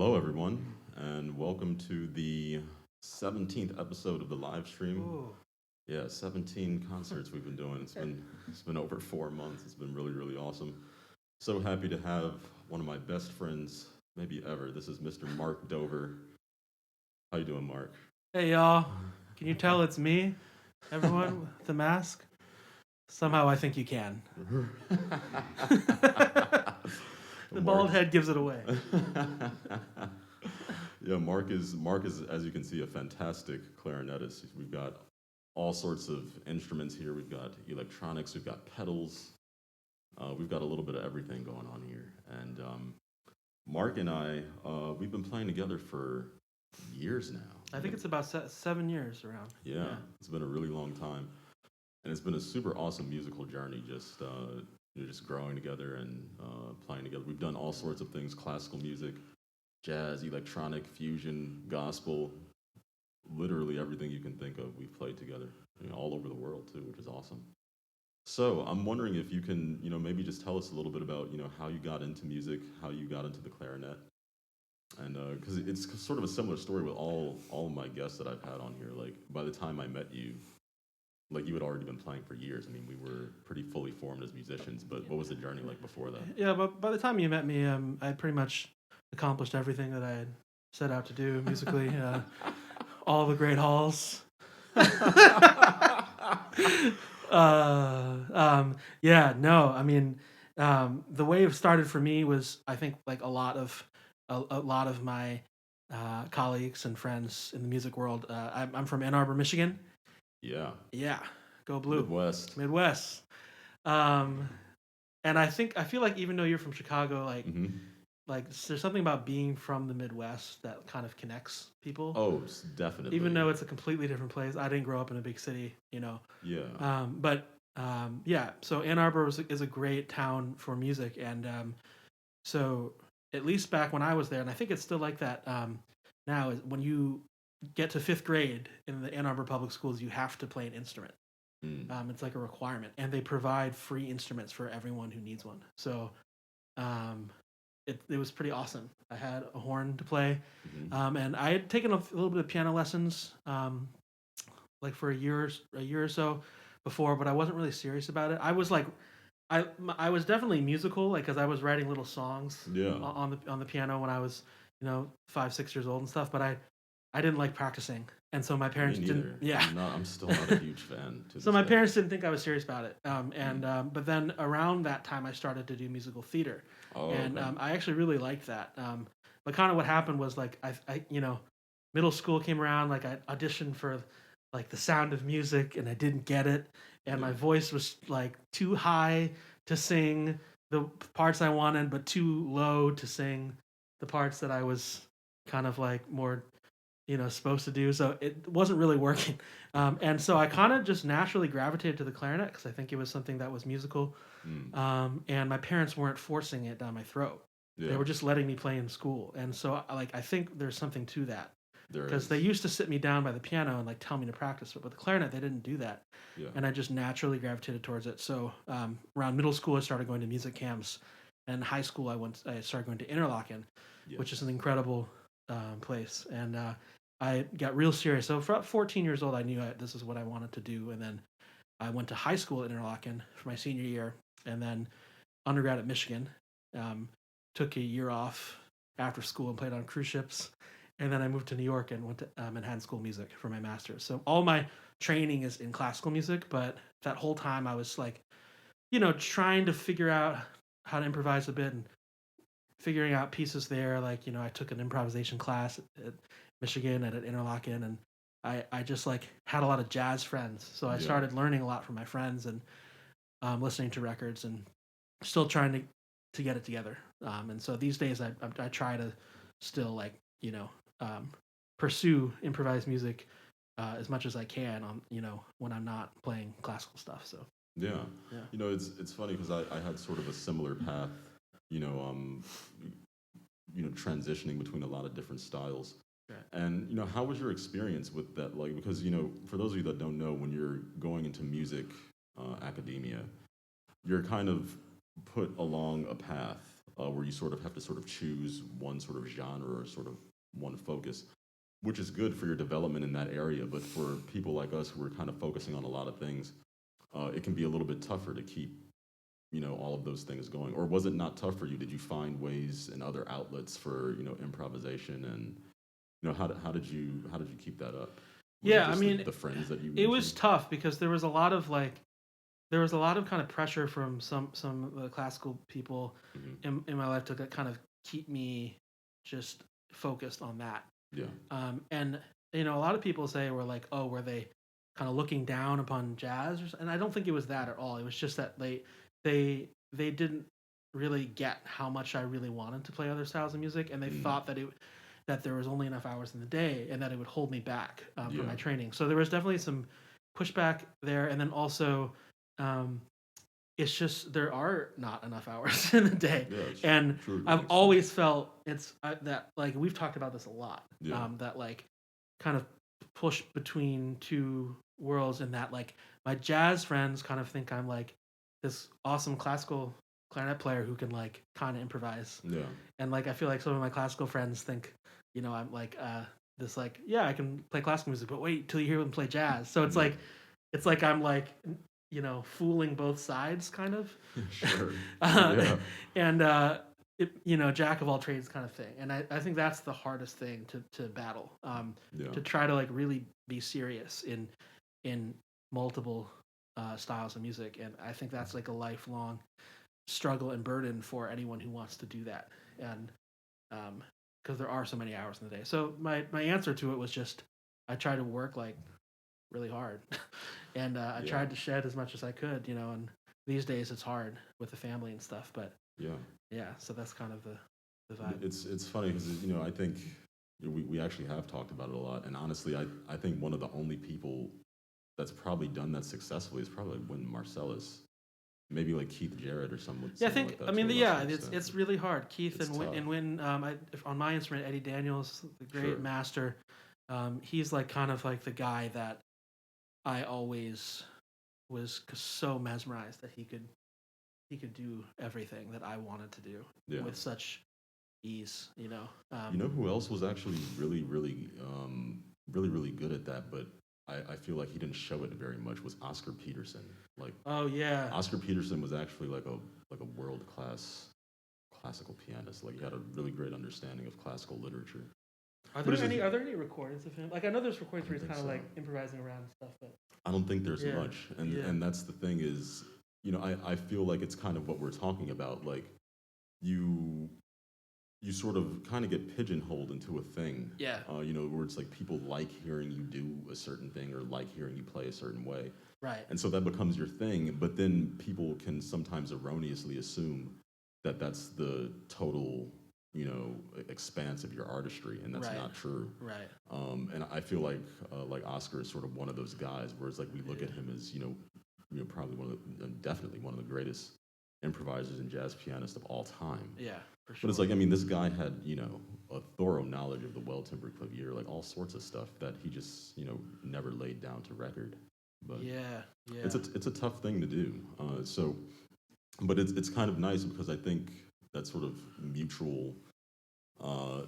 Hello, everyone, and welcome to the 17th episode of the live stream. Ooh. Yeah, 17 concerts we've been doing. It's been over 4 months. It's been really, really awesome. So happy to have one of my best friends, maybe ever. This is Mr. Mark Dover. How you doing, Mark? Hey y'all, can you tell it's me? Everyone with the mask? Somehow I think you can. The bald head gives it away. Yeah, Mark is, as you can see, a fantastic clarinetist. We've got all sorts of instruments here. We've got electronics, we've got pedals, we've got a little bit of everything going on here. And Mark and I, we've been playing together for years now. I think it's about 7 years around. Yeah, it's been a really long time. And it's been a super awesome musical journey, just growing together and playing together. We've done all sorts of things: classical music, jazz, electronic, fusion, gospel, literally everything you can think of. We've played together, all over the world too, which is awesome. So I'm wondering if you can, maybe just tell us a little bit about, how you got into music, how you got into the clarinet, and because it's sort of a similar story with all of my guests that I've had on here. Like by the time I met you, like you had already been playing for years. I mean, we were pretty fully formed as musicians, but what was the journey like before that? Yeah, but by the time you met me, I had pretty much accomplished everything that I had set out to do musically. All the great halls. The way it started for me was, I think, like a lot of my colleagues and friends in the music world. I'm from Ann Arbor, Michigan. Yeah. Yeah, go blue. Midwest. And I feel like even though you're from Chicago, Mm-hmm. like there's something about being from the Midwest that kind of connects people. Oh, definitely. Even though it's a completely different place. I didn't grow up in a big city, Yeah. So Ann Arbor is a great town for music, and so at least back when I was there, and I think it's still like that now, is when you get to fifth grade in the Ann Arbor Public Schools, you have to play an instrument. It's like a requirement, and they provide free instruments for everyone who needs one. So it was pretty awesome. I had a horn to play, and I had taken a little bit of piano lessons, like for a year or so before, but I wasn't really serious about it. I was like, I was definitely musical, like because I was writing little songs on the piano when I was 5-6 years old and stuff. But I didn't like practicing, and so my parents didn't. Yeah, I'm still not a huge fan. So my parents didn't think I was serious about it. But then around that time, I started to do musical theater, and okay. I actually really liked that. But kind of what happened was like middle school came around, like I auditioned for like The Sound of Music, and I didn't get it, and my voice was like too high to sing the parts I wanted, but too low to sing the parts that I was kind of like more supposed to do. So it wasn't really working. And so I kind of just naturally gravitated to the clarinet because I think it was something that was musical. And my parents weren't forcing it down my throat. Yeah. They were just letting me play in school. And so I think there's something to that. There Because is. they used to sit me down by the piano and like tell me to practice, but with the clarinet they didn't do that. Yeah. And I just naturally gravitated towards it. So around middle school I started going to music camps, and high school I started going to Interlochen, which is an incredible place. And I got real serious. So for 14 years old, I knew this is what I wanted to do. And then I went to high school at Interlochen for my senior year, and then undergrad at Michigan. Took a year off after school and played on cruise ships. And then I moved to New York and went to Manhattan School of Music for my master's. So all my training is in classical music, but that whole time I was like, trying to figure out how to improvise a bit and figuring out pieces there. Like, I took an improvisation class at Michigan at Interlochen, and I just like had a lot of jazz friends. So I started learning a lot from my friends and listening to records and still trying to get it together. And so these days I try to still like, pursue improvised music as much as I can on, when I'm not playing classical stuff. So yeah. It's funny because I had sort of a similar path, transitioning between a lot of different styles. Right. And how was your experience with that? Like, because for those of you that don't know, when you're going into music academia, you're kind of put along a path where you sort of have to sort of choose one sort of genre or sort of one focus, which is good for your development in that area. But for people like us who are kind of focusing on a lot of things, it can be a little bit tougher to keep, all of those things going. Or was it not tough for you? Did you find ways and other outlets for, improvisation, and how did you keep that up? Was it Yeah, I just mean, the friends that you it was mentioned? tough because there was a lot of kind of pressure from some of the classical people Hmm. in my life to kind of keep me just focused on that. Yeah, And a lot of people say were like, oh, were they kind of looking down upon jazz? And I don't think it was that at all. It was just that they didn't really get how much I really wanted to play other styles of music, and they mm, thought that there was only enough hours in the day, and that it would hold me back from yeah, my training. So there was definitely some pushback there, and then also um, it's just there are not enough hours in the day, yeah. It's and true to an I've extent. always felt that like we've talked about this a lot, Yeah, that like kind of push between two worlds, and that like my jazz friends kind of think I'm like this awesome classical clarinet player who can like kind of improvise, yeah, and like I feel like some of my classical friends think I'm like this like yeah I can play classical music, but wait till you hear them play jazz. So yeah. it's like I'm like fooling both sides kind of, Sure. uh, Yeah, and jack of all trades kind of thing. And I think that's the hardest thing to battle, yeah, to try to like really be serious in multiple styles of music. And I think that's like a lifelong struggle and burden for anyone who wants to do that. And because there are so many hours in the day. So my answer to it was just I try to work like really hard, and I yeah, tried to shed as much as I could, and these days it's hard with the family and stuff. But yeah. yeah, so that's kind of the vibe. It's funny because I think we actually have talked about it a lot, and honestly, I think one of the only people that's probably done that successfully is probably like Wynton Marsalis, maybe like Keith Jarrett or Yeah, I someone think like that I to mean a yeah, lesser it's extent. it's really hard. Keith It's tough. and when on my instrument Eddie Daniels, the great Sure. master, he's like kind of like the guy that I always was so mesmerized that he could do everything that I wanted to do Yeah. with such ease. You know who else was actually really, really, really, really good at that, but I feel like he didn't show it very much, was Oscar Peterson. Like Oh yeah. Oscar Peterson was actually like a world class classical pianist. Like he had a really great understanding of classical literature. Are But there it's just, are there any recordings of him? Like I know there's I recordings where don't he's think kind of so. like improvising around and stuff, but I don't think there's yeah, much, and yeah, that's the thing is, I feel like it's kind of what we're talking about. Like you you sort of kind of get pigeonholed into a thing, yeah, where it's like people like hearing you do a certain thing or like hearing you play a certain way, right, and so that becomes your thing. But then people can sometimes erroneously assume that that's the total, expanse of your artistry, and that's right, not true. right, And I feel like Oscar is sort of one of those guys where it's like we look yeah, at him as probably definitely one of the greatest improvisers and jazz pianists of all time. yeah, for But sure. it's like, I mean, this guy had a thorough knowledge of the well-tempered clavier, like all sorts of stuff that he just never laid down to record. But Yeah, yeah, it's a tough thing to do. But it's kind of nice because I think that sort of mutual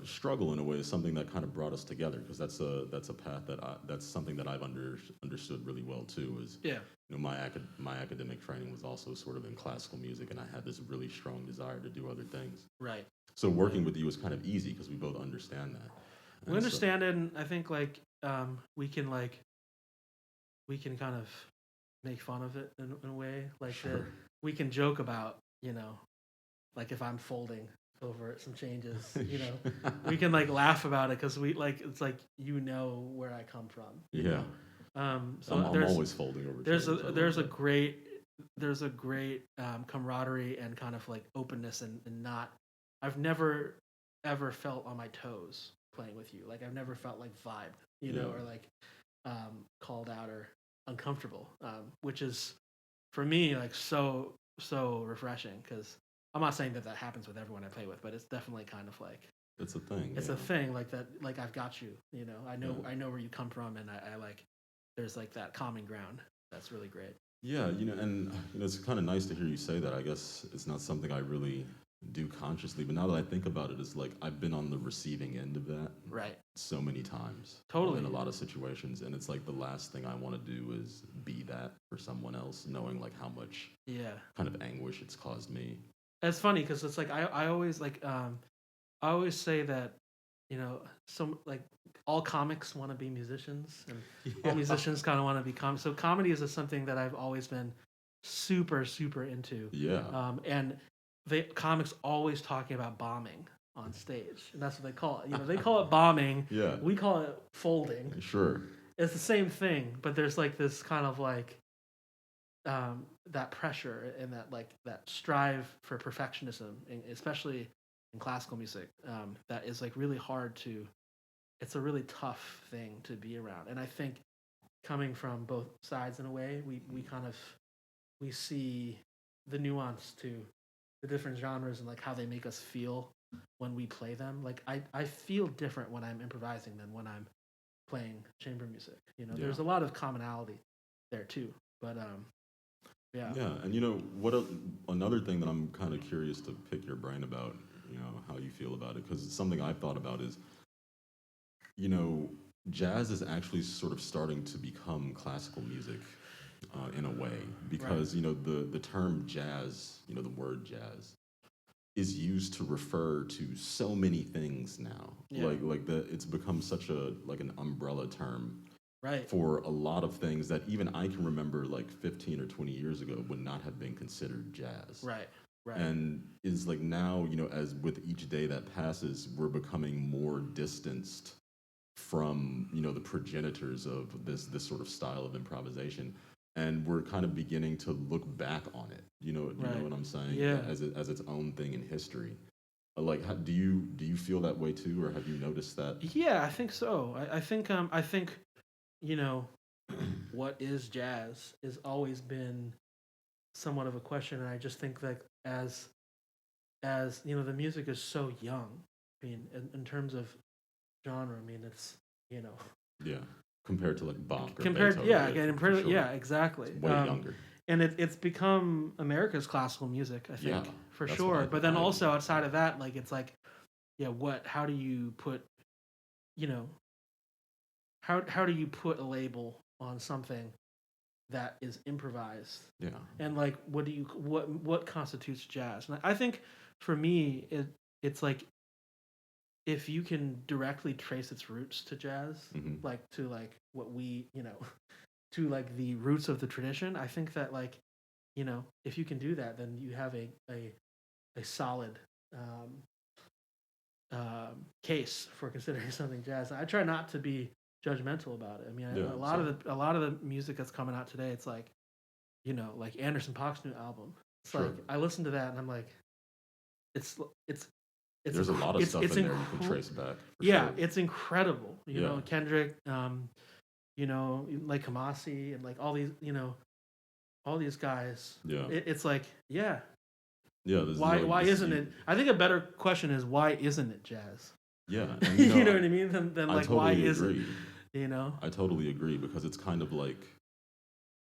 struggle in a way is something that kind of brought us together, because that's a path that's something that I've understood really well too. Is yeah, my academic training was also sort of in classical music, and I had this really strong desire to do other things. right. So working with you was kind of easy because we both understand that. We And so understand it, and I think we can kind of make fun of it in a way, like that sure, we can joke about, like if I'm folding over some changes, we can like laugh about it because we like it's like where I come from. yeah, So I'm always folding over. there's a changes. I love there's a that. great there's a great camaraderie and kind of like openness, and not I've never ever felt on my toes playing with you. Like I've never felt like vibed, Yeah, or like called out or uncomfortable, which is for me like so refreshing, because I'm not saying that happens with everyone I play with, but it's definitely kind of like it's a thing. it's Yeah, a thing like that. Like I've got you. I know yeah. I know where you come from, and I like there's like that common ground. That's really great. Yeah, and it's kind of nice to hear you say that. I guess it's not something I really do consciously. But now that I think about it, it's like I've been on the receiving end of that Right. so many times. Totally. In a lot of situations. And it's like the last thing I want to do is be that for someone else, knowing like how much kind of anguish it's caused me. It's funny because it's like I always like I always say that, you know, some like all comics want to be musicians, and all musicians kind of want to be comics. So comedy is something that I've always been super into. Yeah. And comics always talking about bombing on stage, and that's what they call it. You know, they call it bombing. Yeah. We call it folding. Sure. It's the same thing, but there's like this kind of like that pressure and that strive for perfectionism, especially in classical music, that is like really hard to. It's a really tough thing to be around, and I think coming from both sides in a way, we see the nuance to the different genres and like how they make us feel when we play them. Like I feel different when I'm improvising than when I'm playing chamber music. You know, there's a lot of commonality there too, but yeah. Yeah, and you know another thing that I'm kind of curious to pick your brain about, you know, how you feel about it, because something I've thought about is, you know, jazz is actually sort of starting to become classical music in a way, because you know the term jazz, you know, the word jazz is used to refer to so many things now. It's become such a like an umbrella term for a lot of things that even I can remember like 15 or 20 years ago would not have been considered jazz. Right. And is like now, you know, as with each day that passes, we're becoming more distanced from, you know, the progenitors of this sort of style of improvisation, and we're kind of beginning to look back on it. You know what I'm saying? Yeah. As its own thing in history. Like, do you feel that way too, or have you noticed that? Yeah, I think so. I think you know, what is jazz has always been somewhat of a question, and I just think that as you know, the music is so young. I mean, in terms of genre, I mean, it's, you know, compared to like Bach or Beethoven, sure. Exactly. It's way younger. And it's become America's classical music, I think, for sure. But then also outside of that, like it's like, how do you put, you know, how do you put a label on something that is improvised? Yeah. And like, what constitutes jazz? And I think for me, it's like, if you can directly trace its roots to jazz, like to like what we, you know, to like the roots of the tradition, I think that like, you know, if you can do that, then you have a solid case for considering something jazz. I try not to be judgmental about it. I mean, a lot of the music that's coming out today, it's like, you know, like Anderson .Paak's new album. It's like I listen to that and I'm like, it's there's a lot of stuff in there you can trace back. Sure. It's incredible. You know, Kendrick, you know, like Kamasi and like all these, you know, all these guys. Yeah. It's like, yeah. Why isn't it? I think a better question is, why isn't it jazz? Yeah. And, you know what I mean? Than like, totally why agree. isn't it? You know? I totally agree, because it's kind of like,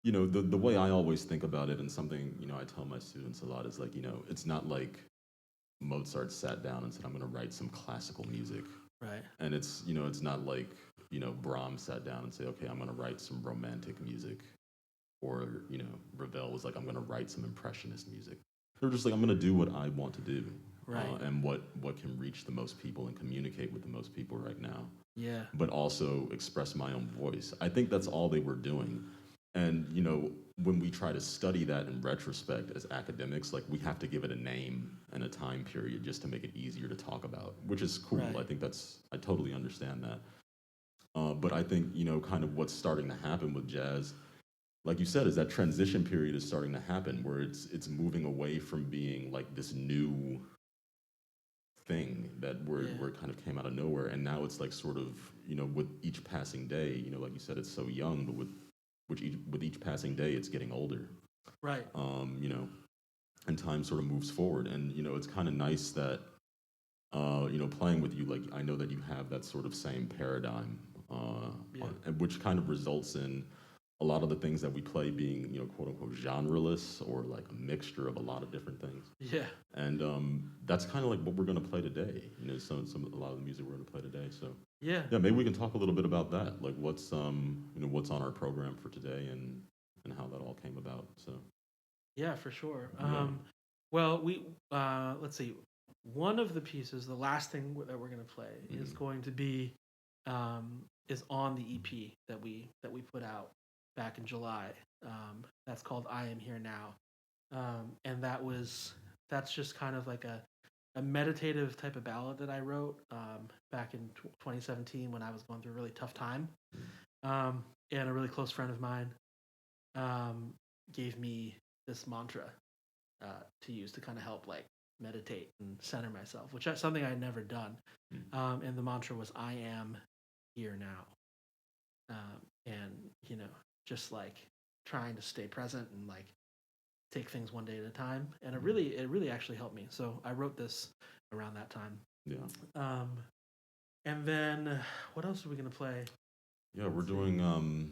you know, the way I always think about it, and something, you know, I tell my students a lot is like, you know, it's not like Mozart sat down and said, I'm going to write some classical music. Right. And it's, you know, it's not like, you know, Brahms sat down and said, okay, I'm going to write some romantic music. Or, you know, Ravel was like, I'm going to write some impressionist music. They're just like, I'm going to do what I want to do. Right. And what can reach the most people and communicate with the most people right now. Yeah. But also express my own voice. I think that's all they were doing. And, you know, when we try to study that in retrospect as academics, like, we have to give it a name and a time period just to make it easier to talk about, which is cool. Right. I think I totally understand that. But I think, you know, kind of what's starting to happen with jazz, like you said, is that transition period is starting to happen where it's moving away from being like this new thing that where it kind of came out of nowhere. And now it's like sort of, you know, with each passing day, you know, like you said, it's so young, but with each passing day, it's getting older. Right. You know, and time sort of moves forward. And, you know, it's kind of nice that, you know, playing with you, like, I know that you have that sort of same paradigm, which kind of results in a lot of the things that we play being, quote unquote, genreless or like a mixture of a lot of different things. Yeah. And that's kind of like what we're going to play today. A lot of the music we're going to play today. So Yeah. maybe we can talk a little bit about that, like what's what's on our program for today and how that all came about. So Yeah, for sure. Yeah. Well, we let's see. One of the pieces, the last thing that we're going to play is going to be is on the EP that we put out back in July. That's called "I Am Here Now," and that's just kind of like a meditative type of ballad that I wrote back in 2017 when I was going through a really tough time, and a really close friend of mine gave me this mantra to use to kind of help like meditate and center myself, which is something I had never done. And the mantra was "I am here now," and just like trying to stay present and like take things one day at a time. And it really actually helped me. So I wrote this around that time. Yeah. And then what else are we gonna play? Yeah, we're doing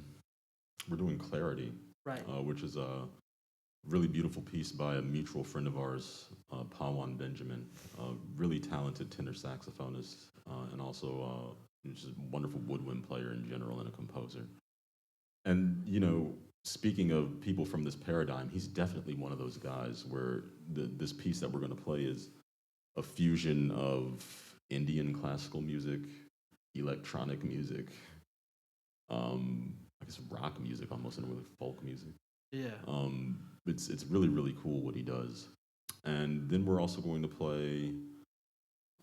Clarity, Right. Which is a really beautiful piece by a mutual friend of ours, Pawan Benjamin, a really talented tenor saxophonist, and also just a wonderful woodwind player in general and a composer. And speaking of people from this paradigm, he's definitely one of those guys where this piece that we're going to play is a fusion of Indian classical music, electronic music, I guess rock music almost in a way, like folk music. Yeah. It's really, really cool what he does. And then we're also going to play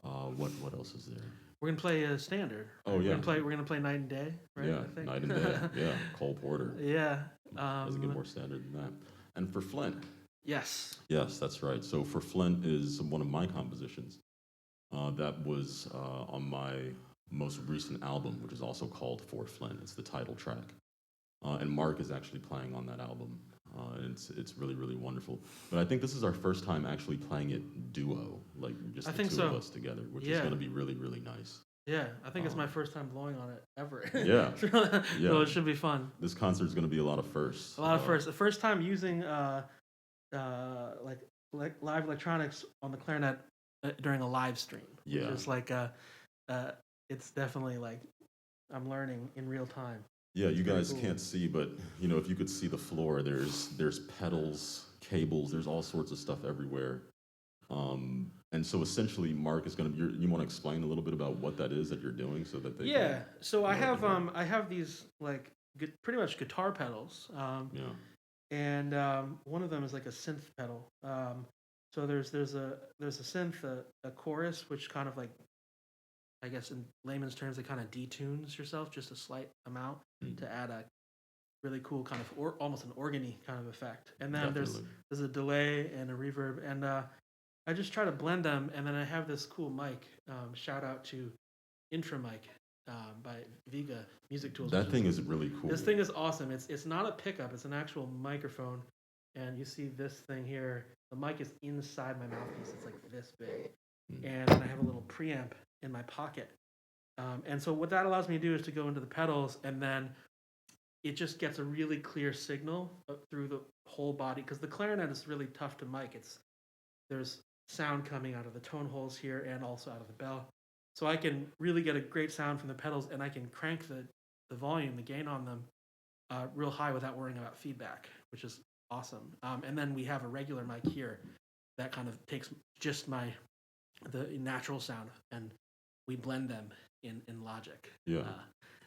what else is there? We're gonna play a standard. Oh yeah. We're gonna play Night and Day, right? Yeah, I think. Night and Day. Yeah, Cole Porter. Yeah. Doesn't get more standard than that. And for Flint. Yes. Yes, that's right. So for Flint is one of my compositions that was on my most recent album, which is also called For Flint. It's the title track. And Mark is actually playing on that album. And it's really, really wonderful. But I think this is our first time actually playing it duo, like just the two of us together, which is going to be really, really nice. Yeah, I think it's my first time blowing on it ever. Yeah. So it should be fun. This concert is going to be a lot of firsts. A lot of firsts. The first time using like live electronics on the clarinet during a live stream. Yeah. It's like it's definitely like I'm learning in real time. Yeah, you guys can't see, but if you could see the floor, there's pedals, cables, there's all sorts of stuff everywhere. And so essentially, Mark is going to. You want to explain a little bit about what that is that you're doing, so that they. Yeah. So I have these like pretty much guitar pedals. And one of them is like a synth pedal. So there's a synth, a chorus, which kind of like, I guess in layman's terms, it kind of detunes yourself just a slight amount to add a really cool kind of almost an organy kind of effect. And then there's a delay and a reverb, and I just try to blend them. And then I have this cool mic. Shout out to Intra Mic by Viga Music Tools. That thing is really cool. This thing is awesome. It's not a pickup. It's an actual microphone. And you see this thing here. The mic is inside my mouthpiece. It's like this big. And I have a little preamp in my pocket. And so what that allows me to do is to go into the pedals, and then it just gets a really clear signal through the whole body, because the clarinet is really tough to mic. There's sound coming out of the tone holes here and also out of the bell. So I can really get a great sound from the pedals, and I can crank the volume, the gain on them real high without worrying about feedback, which is awesome. And then we have a regular mic here that kind of takes just the natural sound, and we blend them in Logic. Yeah.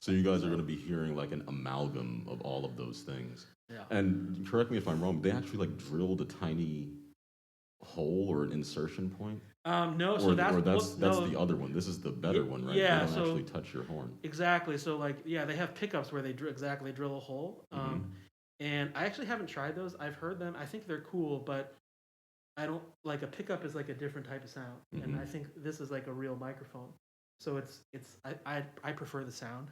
So you guys are going to be hearing like an amalgam of all of those things. Yeah. And correct me if I'm wrong, they actually like drilled a tiny hole or an insertion point? No, so that's the other one. This is the better one, right? Yeah, they don't actually touch your horn. Exactly. So like, yeah, they have pickups where they drill a hole. And I actually haven't tried those. I've heard them. I think they're cool, but I don't like a pickup is like a different type of sound, and I think this is like a real microphone. So I prefer the sound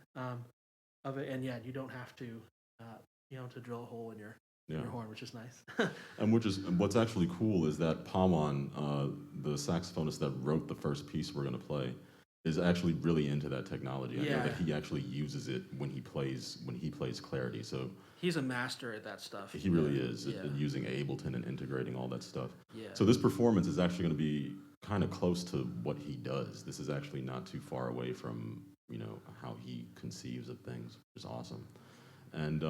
of it, and yeah, you don't have to to drill a hole in your horn, which is nice. And what's actually cool is that Pawan, the saxophonist that wrote the first piece we're going to play, is actually really into that technology. I know Yeah. that he actually uses it when he plays Clarity. So He's a master at that stuff. he really is Yeah. at using Ableton and integrating all that stuff. Yeah. So this performance is actually going to be kind of close to what he does. This is actually not too far away from how he conceives of things, which is awesome. And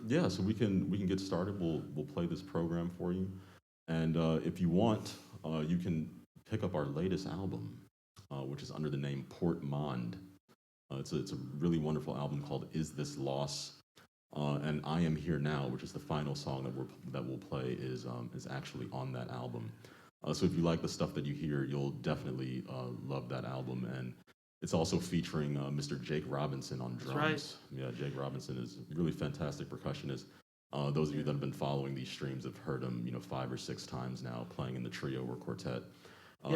yeah, so we can get started. We'll play this program for you, and if you want, you can pick up our latest album, which is under the name Port MANDE. It's a really wonderful album called Is This Loss? And I Am Here Now, which is the final song that we'll play, is actually on that album. So if you like the stuff that you hear, you'll definitely love that album. And it's also featuring Mr. Jake Robinson on drums. That's right. Yeah, Jake Robinson is a really fantastic percussionist. Those of you that have been following these streams have heard him, 5 or 6 times now, playing in the trio or quartet.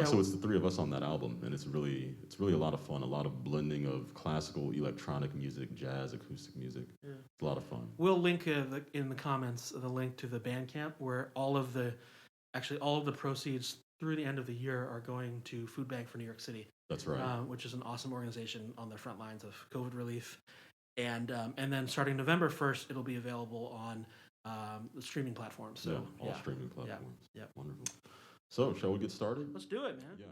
So it's the 3 of us on that album, and it's really a lot of fun. A lot of blending of classical, electronic music, jazz, acoustic music. Yeah. It's a lot of fun. We'll link in the comments the link to the Bandcamp, where all of the proceeds through the end of the year are going to Food Bank for New York City. That's right. Which is an awesome organization on the front lines of COVID relief. And then starting November 1st, it'll be available on the streaming platforms. So all streaming platforms. Yeah. Wonderful. So, shall we get started? Let's do it, man. Yeah.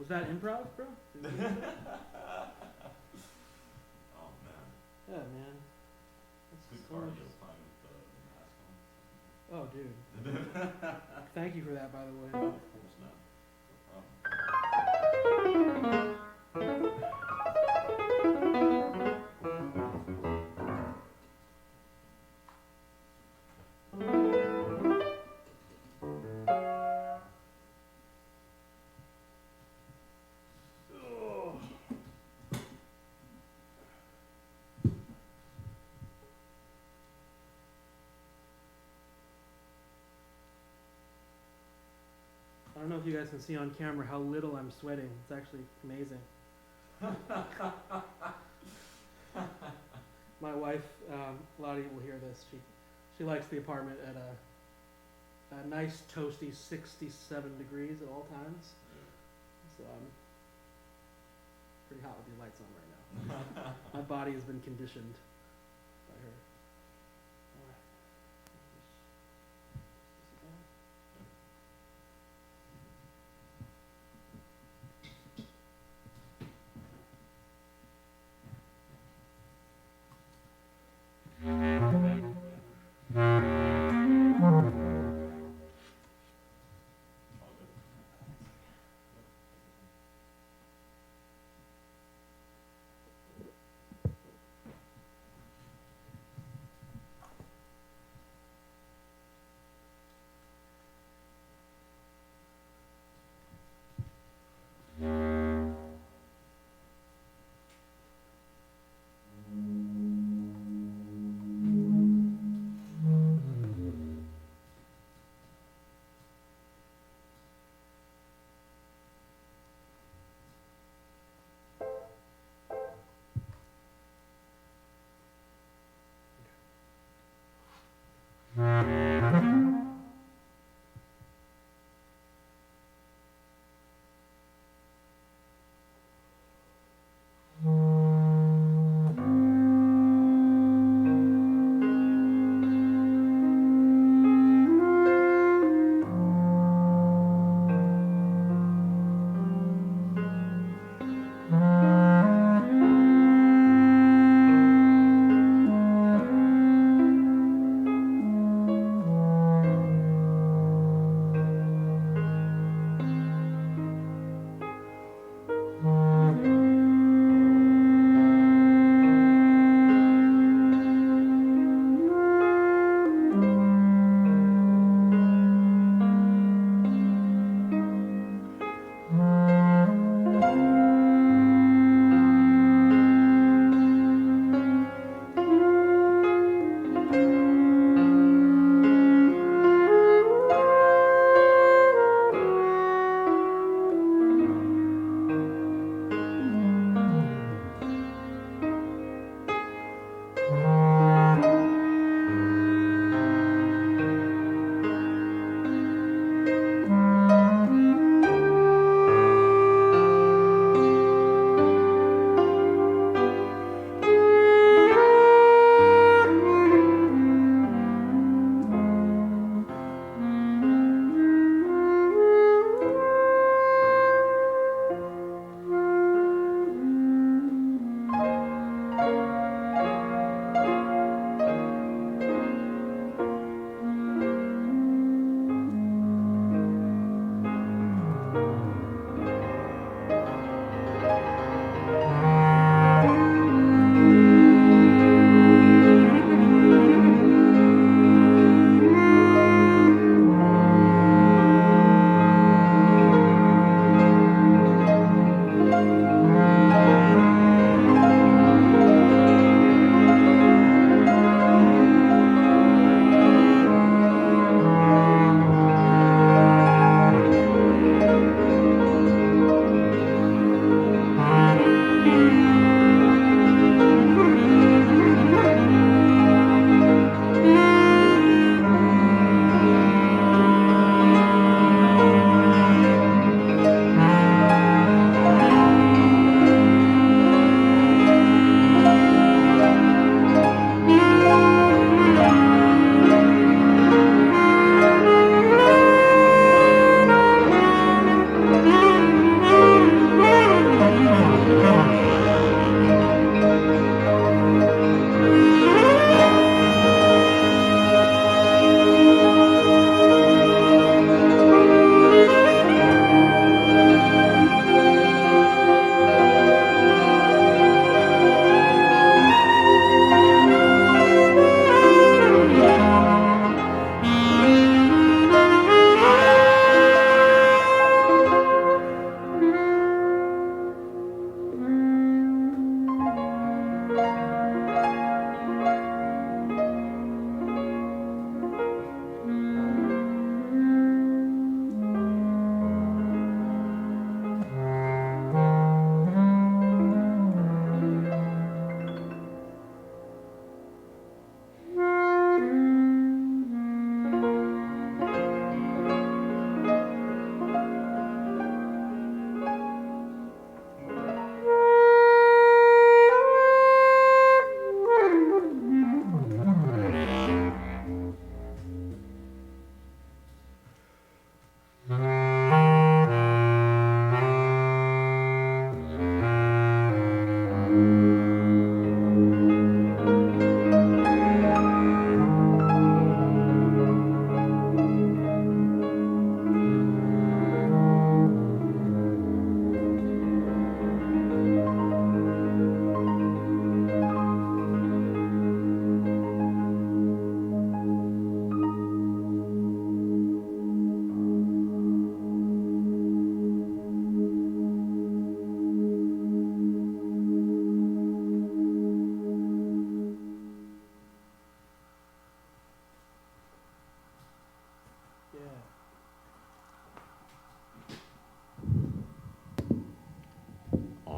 Was that improv, bro? Oh man. Yeah, man. Good That's so cardio much- playing with the mask on. Oh, dude. Thank you for that, by the way. Of course not. No problem. I don't know if you guys can see on camera how little I'm sweating. It's actually amazing. My wife, Lottie, will hear this. She likes the apartment at a nice toasty 67 degrees at all times. So I'm pretty hot with your lights on right now. My body has been conditioned by her. All right. All good.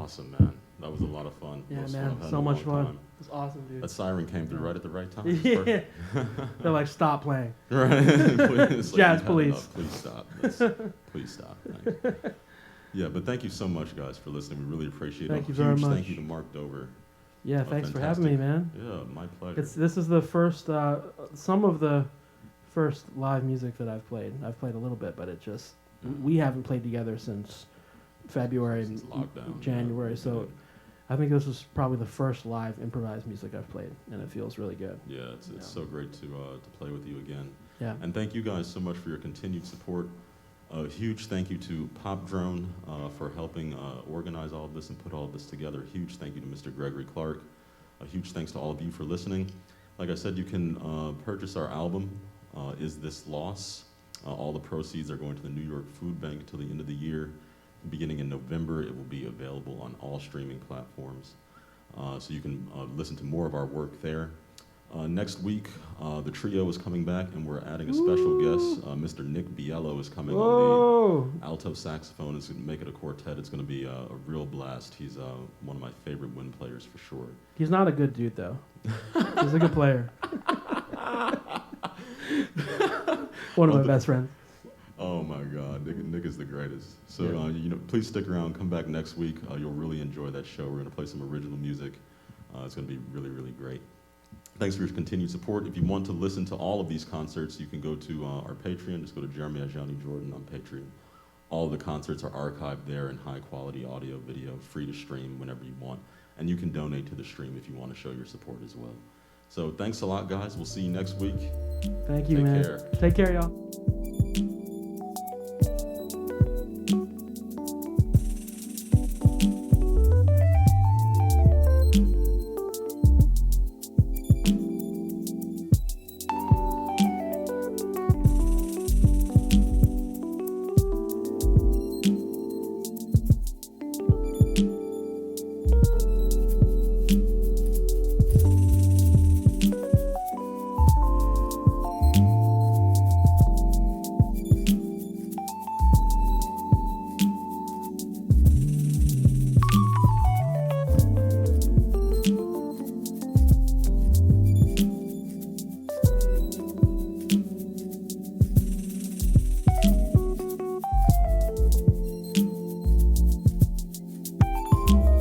awesome, man. That was a lot of fun. Yeah, Most man, fun I've had so in a much long fun. time. It was awesome, dude. That siren came through right at the right time. Yeah. They're like, stop playing. Right. Please, Jazz you've had police. enough. Please stop. Please stop. Thanks. Yeah, but thank you so much, guys, for listening. We really appreciate it. Thank you very Huge much. thank you to Mark Dover. Yeah, thanks for having me, man. Yeah, my pleasure. This is the first, some of the first live music that I've played. I've played a little bit, but it just, we haven't played together since February, Since lockdown, January. yeah. So I think this is probably the first live improvised music I've played, and it feels really good. Yeah, it's so great to play with you again. Yeah. And thank you guys so much for your continued support. A huge thank you to Pop Drone for helping organize all of this and put all of this together. Huge thank you to Mr. Gregory Clark. A huge thanks to all of you for listening. Like I said, you can purchase our album, Is This Loss? All the proceeds are going to the New York Food Bank until the end of the year. Beginning in November, it will be available on all streaming platforms. So you can listen to more of our work there. Next week, the trio is coming back, and we're adding a special guest. Mr. Nick Biello is coming on the alto saxophone. It's going to make it a quartet. It's going to be a real blast. He's one of my favorite wind players for sure. He's not a good dude, though. He's a good player. One of my best friends. Oh my God, Nick is the greatest. So Yeah. Please stick around. Come back next week. You'll really enjoy that show. We're going to play some original music. It's going to be really, really great. Thanks for your continued support. If you want to listen to all of these concerts, you can go to our Patreon. Just go to jeremyajanijordan on Patreon. All of the concerts are archived there in high quality audio, video, free to stream whenever you want. And you can donate to the stream if you want to show your support as well. So thanks a lot, guys. We'll see you next week. Thank you, Take man. care. Take care, y'all.